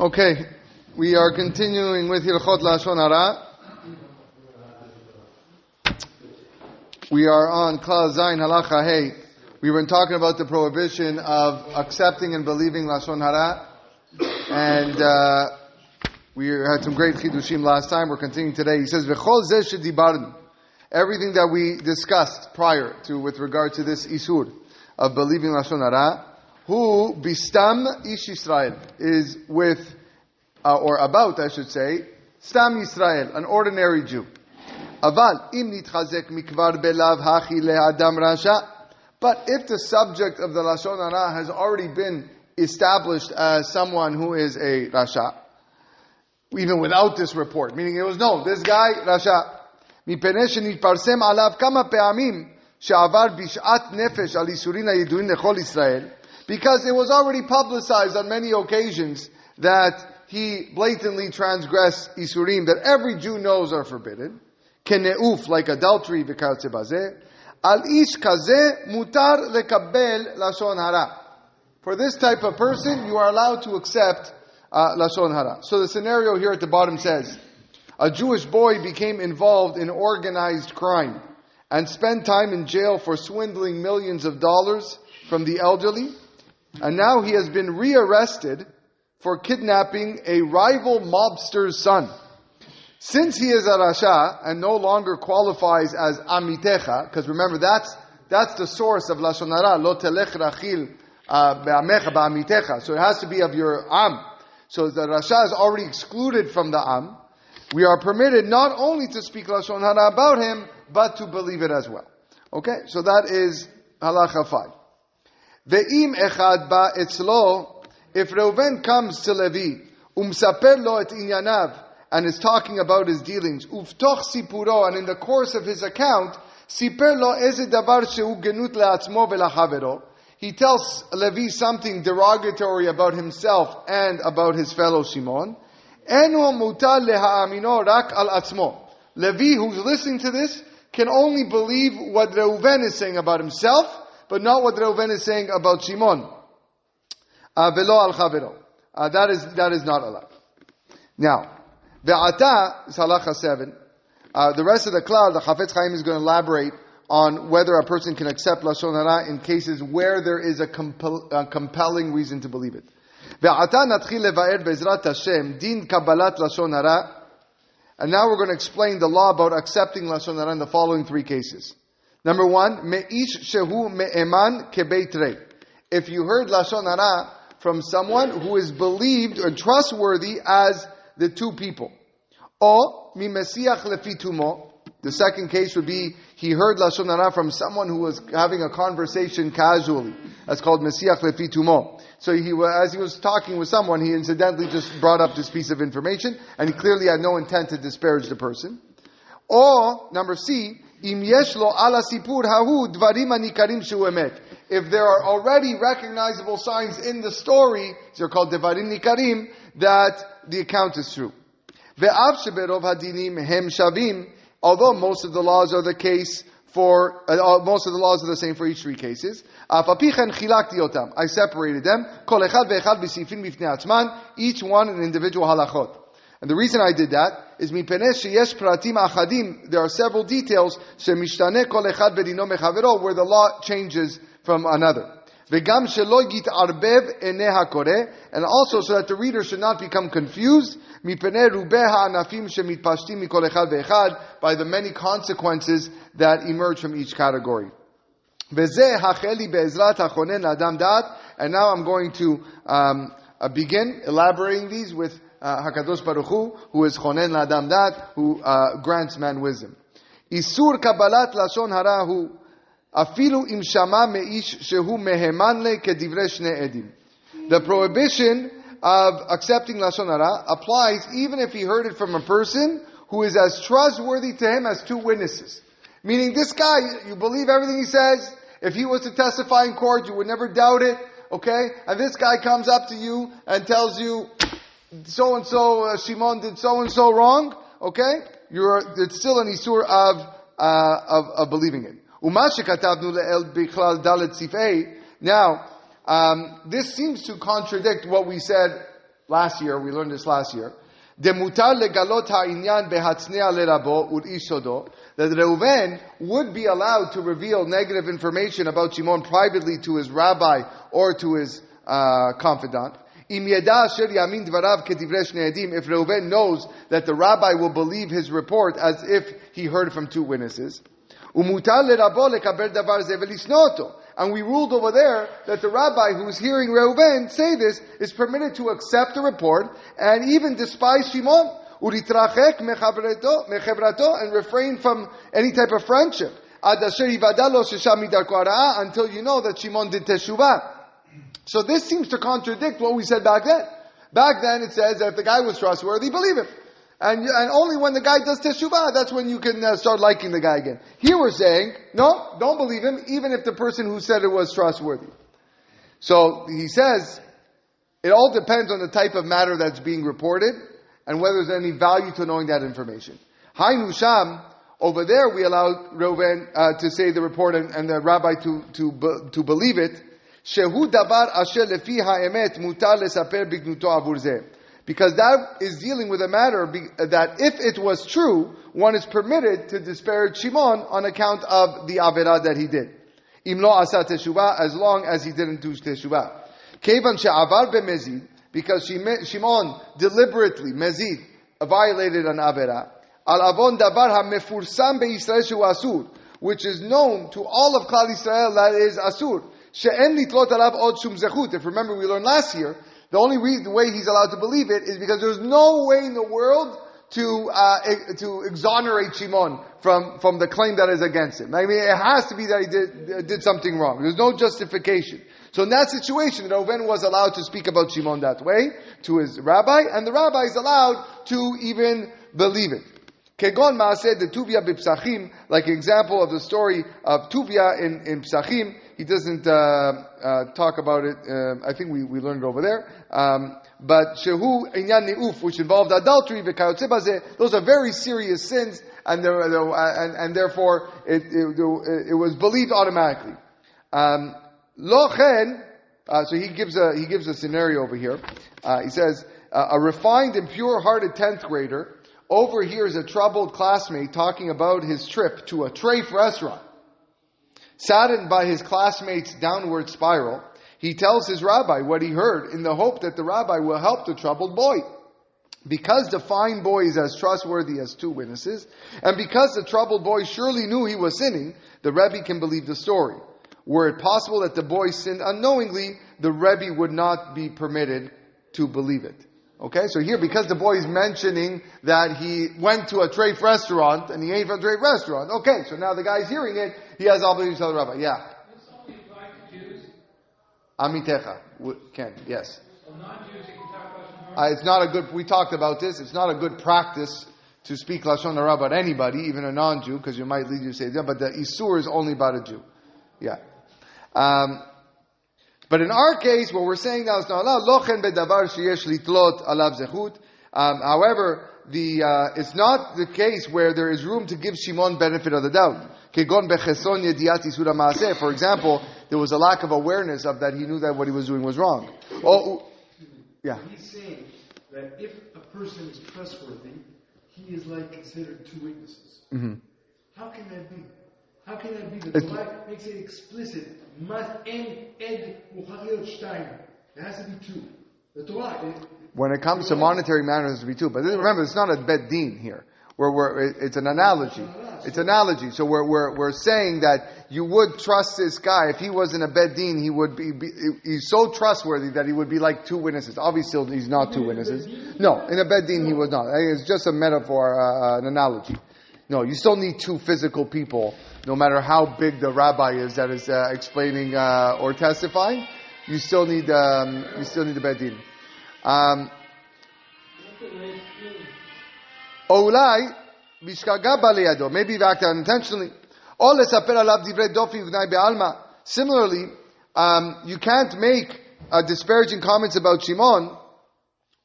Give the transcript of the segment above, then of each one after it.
Okay, we are continuing with Hilchot Lashon Hara. We are on Klal Zayin Halacha Hey. We've been talking about the prohibition of accepting and believing Lashon Hara, and we had some great chidushim last time. We're continuing today. He says, "V'chol zeh shedibarnu." Everything that we discussed prior to, with regard to this isur of believing Lashon Hara, who bistam ish Yisrael is with, or about, I should say, stam Yisrael, an ordinary Jew. Aval im nitchazek mikvar belav hachi le'adam rasha. But if the subject of the Lashon Hara has already been established as someone who is a rasha, even without this report, meaning it was known, this guy rasha, מפני שנתפרסם עליו כמה פעמים שעבר בשעת נפש על איסורין הידועים לכל ישראל, because it was already publicized on many occasions that he blatantly transgressed isurim that every Jew knows are forbidden, כנאוף, like adultery וכיוצא בזה, על איש כזה מותר לקבל לשון הרע. For this type of person, you are allowed to accept לשון הרע. So the scenario here at the bottom says, a Jewish boy became involved in organized crime and spent time in jail for swindling millions of dollars from the elderly, and now he has been rearrested for kidnapping a rival mobster's son. Since he is a rasha and no longer qualifies as amitecha, because remember that's the source of Lashon Hara, lo telech rachil be'amecha ba'amitecha, so it has to be of your am. So the rasha is already excluded from the am. We are permitted not only to speak Lashon Hara about him, but to believe it as well. Okay, so that is halacha 5. Ve'im echad ba etzlo, if Reuven comes to Levi, umsaper lo et inyanav, and is talking about his dealings, uftoch sipuro, and in the course of his account, siper lo eze davar shehu genut le'atzmo ve'lachavero, he tells Levi something derogatory about himself and about his fellow Shimon. Eno mutar lehaamino rak al atzmo. Levi, who's listening to this, can only believe what Reuven is saying about himself, but not what Reuven is saying about Shimon. Velo al chavero. That is not allowed. Now, ve'ata is halacha 7. The rest of the klal, the Chafetz Chaim is going to elaborate on whether a person can accept Lashon Hara in cases where there is a compelling reason to believe it. ועתה נתחיל לבאר בעזרת השם דין קבלת לשון הרע. And now we're going to explain the law about accepting Lashon Hara in the following 3 cases. Number 1, me'ish shehu me'eman kebeit rei. If you heard Lashon Hara from someone who is believed and trustworthy as the 2 people. Or mimesiach lefi tumo. The second case would be he heard Lashon Hara from someone who was having a conversation casually. That's called mesiach lefi tumo. So as he was talking with someone, he incidentally just brought up this piece of information, and he clearly had no intent to disparage the person. Or, number C, im yesh lo ala sipur hahu dvarim anikarim shehu emet. If there are already recognizable signs in the story, they're called devarim nikarim, that the account is true. Ve'av sheberov hadinim hem shavim, although most of the laws are the case for, most of the laws are the same for each 3 cases. I separated them. Each one an individual halachot. And the reason I did that is there are several details where the law changes from another. And also so that the reader should not become confused by the many consequences that emerge from each category. And now I'm going to begin elaborating these with Hakadosh Baruch Hu, who is Chonen L'Adam Dat, who grants man wisdom. Isur kabalat lashon hara hu afilu im shama meish shehu meheman le kedivre shnei edim. The prohibition of accepting Lashon Hara applies even if he heard it from a person who is as trustworthy to him as 2 witnesses. Meaning this guy, you believe everything he says. If he was to testify in court, you would never doubt it. Okay? And this guy comes up to you and tells you, so-and-so, Shimon did so-and-so wrong. Okay? It's still an isur of believing it. Now, this seems to contradict what we said last year. We learned this last year. Demutar legalot ha'inyan behatznea lerabo ur-isodo. That Reuven would be allowed to reveal negative information about Shimon privately to his rabbi or to his confidant. If Reuven knows that the rabbi will believe his report as if he heard it from two witnesses. And we ruled over there that the rabbi who's hearing Reuven say this is permitted to accept the report and even despise Shimon. And refrain from any type of friendship until you know that Shimon did teshuvah. So this seems to contradict what we said back then. Back then it says that if the guy was trustworthy, believe him. And only when the guy does teshuvah, that's when you can start liking the guy again. Here we're saying, no, don't believe him, even if the person who said it was trustworthy. So he says, it all depends on the type of matter that's being reported, and whether there's any value to knowing that information. Hainu Sham, over there we allow Reuven to say the report and the rabbi to believe it. Shehu davar asher lefi ha'emet mutar lesaper bignuto avur zeh. Because that is dealing with a matter that if it was true, one is permitted to disparage Shimon on account of the averah that he did. Im lo asa teshuvah, as long as he didn't do teshuvah. Kevan she'avar b'mezid, because Shimon deliberately, mezid, violated an averah. Al avon davar ha-mefursam be'Yisrael shu asur, which is known to all of Klal Yisrael that is asur. She'en litlot alav od shum zechut. If remember, we learned last year, the only way he's allowed to believe it is because there's no way in the world to exonerate Shimon from the claim that is against him. I mean, it has to be that he did something wrong. There's no justification. So in that situation, Reuven was allowed to speak about Shimon that way to his rabbi, and the rabbi is allowed to even believe it. Kegon Maaseh de Tuvia b'Psachim, like an example of the story of Tuvia in Psachim. He doesn't talk about it. I think we learned it over there. But Shehu Inyan Ni'uf, which involved adultery, v'kayotze bazeh, those are very serious sins, and therefore it was believed automatically. Lochen, so he gives a scenario over here. He says a refined and pure-hearted 10th grader overhears a troubled classmate talking about his trip to a treif restaurant. Saddened by his classmate's downward spiral, he tells his rabbi what he heard in the hope that the rabbi will help the troubled boy. Because the fine boy is as trustworthy as two witnesses, and because the troubled boy surely knew he was sinning, the Rebbe can believe the story. Were it possible that the boy sinned unknowingly, the Rebbe would not be permitted to believe it. Okay, so here, because the boy is mentioning that he went to a treif restaurant and he ate from a treif restaurant, okay, so now the guy's hearing it, he has obligation to tell the rabbi. Yeah. This only apply to Jews? Amitecha. Can, yes. So non-Jews, you can talk about It's not a good, we talked about this, it's not a good practice to speak Lashon Hara about anybody, even a non-Jew, because you might lead you to say, yeah, but the Isur is only about a Jew. Yeah. But in our case, what we're saying now is not allowed. Lochen bedavar sheyesh litlot alav zechut. However, it's not the case where there is room to give Shimon benefit of the doubt. Kegon becheson yediat isur ha'maaseh. For example, there was a lack of awareness of that he knew that what he was doing was wrong. Oh, yeah. He's saying that if a person is trustworthy, he is like considered two witnesses. Mm-hmm. How can that be? How can that be? The Torah makes it explicit. It has to be two. The Torah. When it comes to monetary matters, it has to be two. But remember, it's not a bet din here. It's an analogy. It's an analogy. So we're saying that you would trust this guy. If he was in a bet din, he would he's so trustworthy that he would be like two witnesses. Obviously, he's not two witnesses. No, in a bet din, he was not. It's just a metaphor, an analogy. No, you still need two physical people, no matter how big the rabbi is that is explaining or testifying. You still need the bet din. Oulai bishkaga baleyado, maybe he acted unintentionally. Or lesaper alav divrei dofi uvnai be'alma. Similarly, you can't make disparaging comments about Shimon,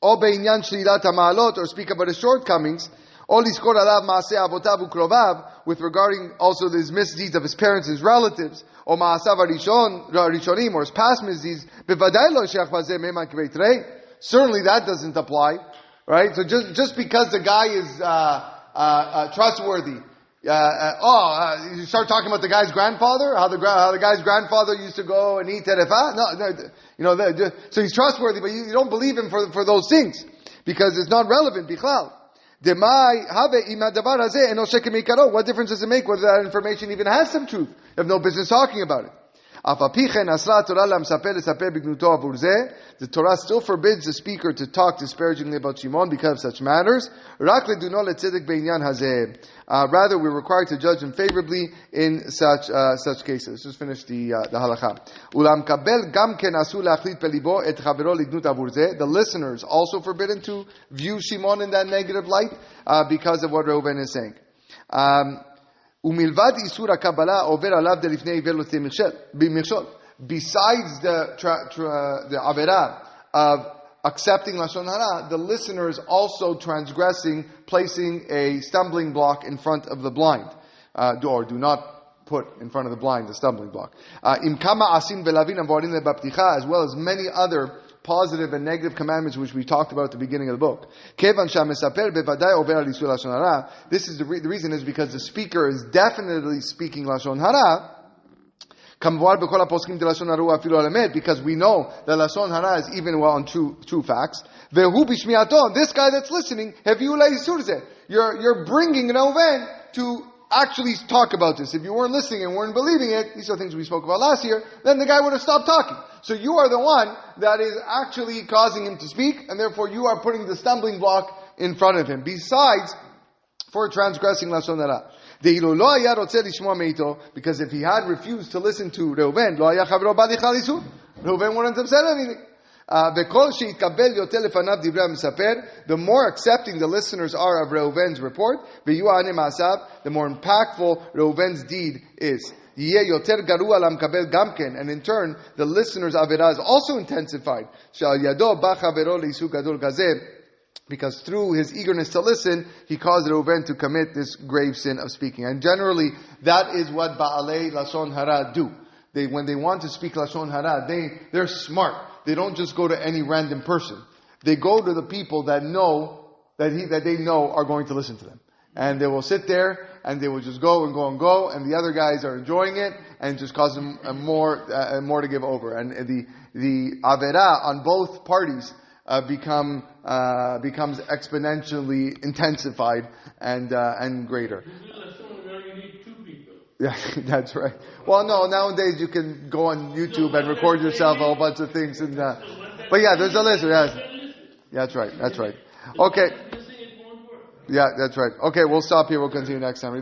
or be'inyan shlilat ha'ma'alot, or speak about his shortcomings. With regarding also his misdeeds of his parents, his relatives, or his past misdeeds, certainly that doesn't apply, right? So just because the guy is trustworthy, you start talking about the guy's grandfather, how the guy's grandfather used to go and eat terefa. No, so he's trustworthy, but you don't believe him for those things because it's not relevant. Bichlal. What difference does it make whether that information even has some truth? You have no business talking about it. The Torah still forbids the speaker to talk disparagingly about Shimon because of such matters. Rather, we're required to judge him favorably in such cases. Let's just finish the halakha. The listeners also forbidden to view Shimon in that negative light because of what Reuven is saying. Besides the averah of accepting Lashon Hara, the listener is also placing a stumbling block in front of the blind. Or do not put in front of the blind the stumbling block. As well as many other positive and negative commandments which we talked about at the beginning of the book. This is the reason is because the speaker is definitely speaking Lashon Hara, because we know that Lashon Hara is even on true facts. This guy that's listening, you're bringing Reuven to actually talk about this. If you weren't listening and weren't believing it, these are things we spoke about last year, then the guy would have stopped talking. So you are the one that is actually causing him to speak, and therefore you are putting the stumbling block in front of him, besides for transgressing Lashon Hara. Because if he had refused to listen to Reuven, Reuven wouldn't have said anything. The more accepting the listeners are of Reuven's report, the more impactful Reuven's deed is. And in turn, the listener's averah is also intensified. Because through his eagerness to listen, he caused Reuven to commit this grave sin of speaking. And generally, that is what Ba'alei Lashon Hara do. When they want to speak Lashon Hara, they're smart. They don't just go to any random person. They go to the people that they know are going to listen to them. And they will sit there and they will just go and go and go, and the other guys are enjoying it and just cause them more to give over. And the avera on both parties becomes exponentially intensified and greater. Yeah, that's right. Well, no, nowadays you can go on YouTube and record yourself a whole bunch of things, but yeah, there's a list. Yes. Yeah, that's right. Okay. Yeah, that's right. Okay, we'll stop here. We'll continue next time.